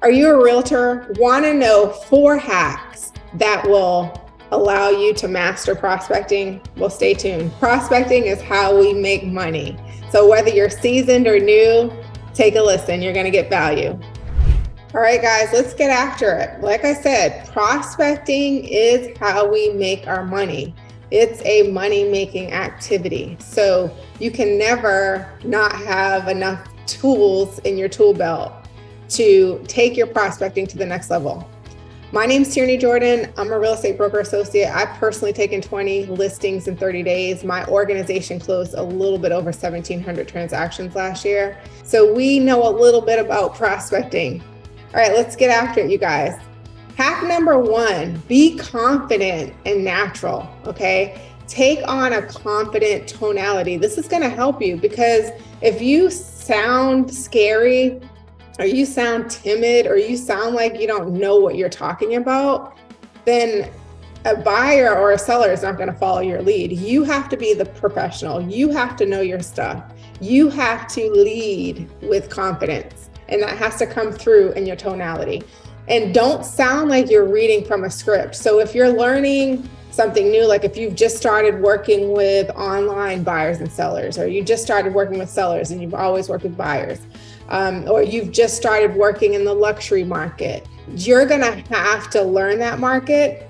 Are you a realtor? Want to know 4 hacks that will allow you to master prospecting? Well, stay tuned. Prospecting is how we make money. So whether you're seasoned or new, take a listen. You're going to get value. All right, guys, let's get after it. Like I said, prospecting is how we make our money. It's a money-making activity. So you can never not have enough tools in your tool belt to take your prospecting to the next level. My name's Tierney Jordan. I'm a real estate broker associate. I've personally taken 20 listings in 30 days. My organization closed a little bit over 1,700 transactions last year. So we know a little bit about prospecting. All right, let's get after it, you guys. Hack number 1, be confident and natural, okay? Take on a confident tonality. This is gonna help you because if you sound scary, or you sound timid, or you sound like you don't know what you're talking about, then a buyer or a seller is not gonna follow your lead. You have to be the professional. You have to know your stuff. You have to lead with confidence, and that has to come through in your tonality. And don't sound like you're reading from a script. So if you're learning something new, like if you've just started working with online buyers and sellers, or you just started working with sellers and you've always worked with buyers, or you've just started working in the luxury market, you're gonna have to learn that market,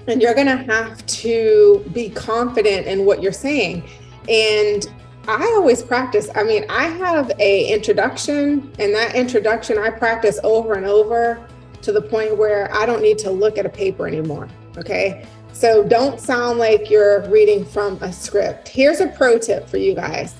and you're gonna have to be confident in what you're saying. And I always practice. I mean, I have an introduction, and that introduction I practice over and over to the point where I don't need to look at a paper anymore, okay? So don't sound like you're reading from a script. Here's a pro tip for you guys.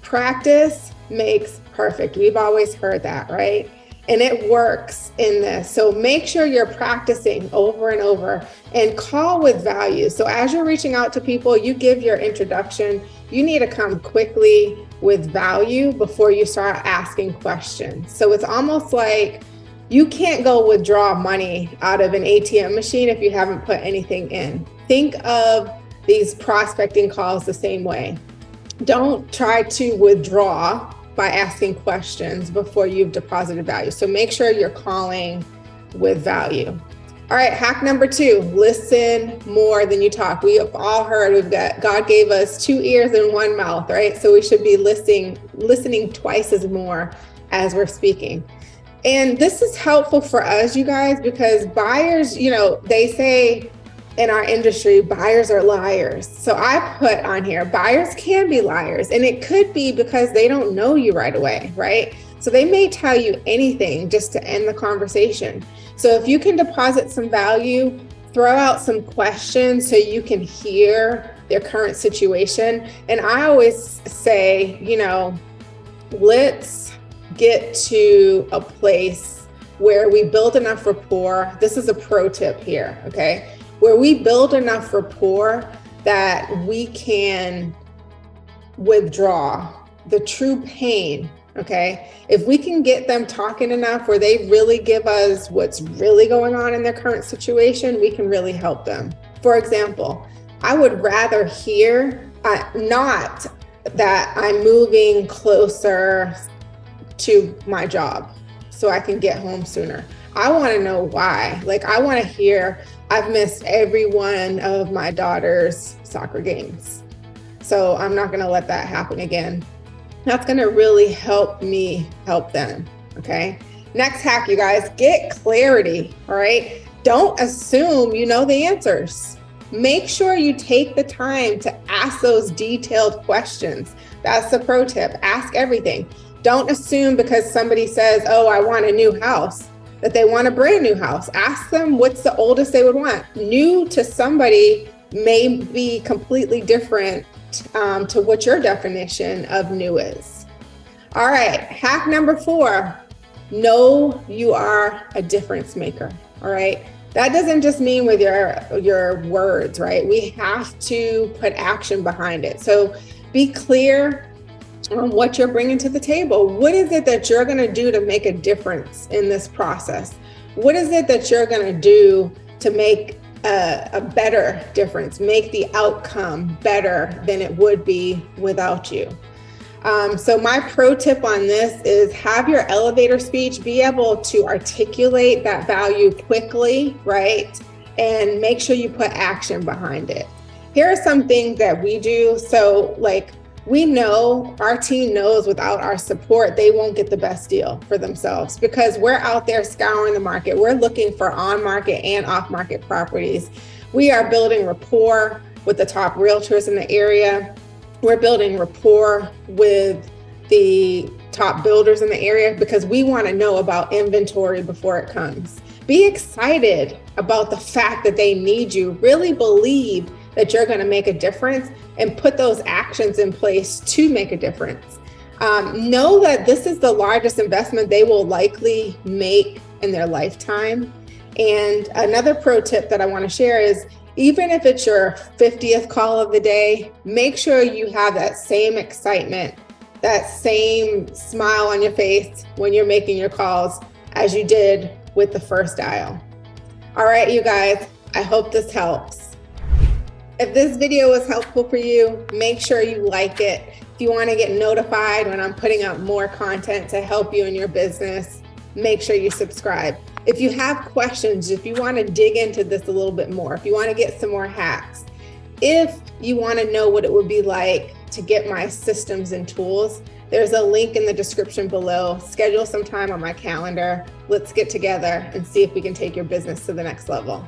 Practice makes perfect. We've always heard that, right? And it works in this. So make sure you're practicing over and over, and call with value. So as you're reaching out to people, you give your introduction. You need to come quickly with value before you start asking questions. So it's almost like you can't go withdraw money out of an ATM machine if you haven't put anything in. Think of these prospecting calls the same way. Don't try to withdraw by asking questions before you've deposited value. So make sure you're calling with value. All right, hack number 2, listen more than you talk. We have all heard God gave us 2 ears and 1 mouth, right? So we should be listening twice as more as we're speaking. And this is helpful for us, you guys, because buyers, they say in our industry, buyers are liars. So I put on here, buyers can be liars. And it could be because they don't know you right away, right? So they may tell you anything just to end the conversation. So if you can deposit some value, throw out some questions so you can hear their current situation. And I always say, let's get to a place where we build enough rapport. This is a pro tip here, okay? Where we build enough rapport that we can withdraw the true pain, okay? If we can get them talking enough where they really give us what's really going on in their current situation, we can really help them. For example, I would rather hear, not that I'm moving closer to my job so I can get home sooner. I want to know why. Like, I want to hear, I've missed every one of my daughter's soccer games, so I'm not going to let that happen again. That's going to really help me help them, okay? Next hack, you guys, get clarity, all right? Don't assume you know the answers. Make sure you take the time to ask those detailed questions. That's the pro tip. Ask everything. Don't assume because somebody says, oh, I want a new house, that they want a brand new house. Ask them what's the oldest they would want. New to somebody may be completely different to what your definition of new is. All right, hack number 4, know you are a difference maker, all right? That doesn't just mean with your words, right? We have to put action behind it. So be clear on what you're bringing to the table. What is it that you're going to do to make a difference in this process? What is it that you're going to do to make a better difference, make the outcome better than it would be without you? So my pro tip on this is have your elevator speech, be able to articulate that value quickly, right? And make sure you put action behind it. Here are some things that we do. So we know, our team knows without our support, they won't get the best deal for themselves because we're out there scouring the market. We're looking for on-market and off-market properties. We are building rapport with the top realtors in the area. We're building rapport with the top builders in the area because we want to know about inventory before it comes. Be excited about the fact that they need you. Really believe that you're going to make a difference and put those actions in place to make a difference. Know that this is the largest investment they will likely make in their lifetime. And another pro tip that I want to share is even if it's your 50th call of the day, make sure you have that same excitement, that same smile on your face when you're making your calls as you did with the first dial. All right, you guys, I hope this helps. If this video was helpful for you, make sure you like it. If you want to get notified when I'm putting out more content to help you in your business, make sure you subscribe. If you have questions, if you want to dig into this a little bit more, if you want to get some more hacks, if you want to know what it would be like to get my systems and tools, there's a link in the description below. Schedule some time on my calendar. Let's get together and see if we can take your business to the next level.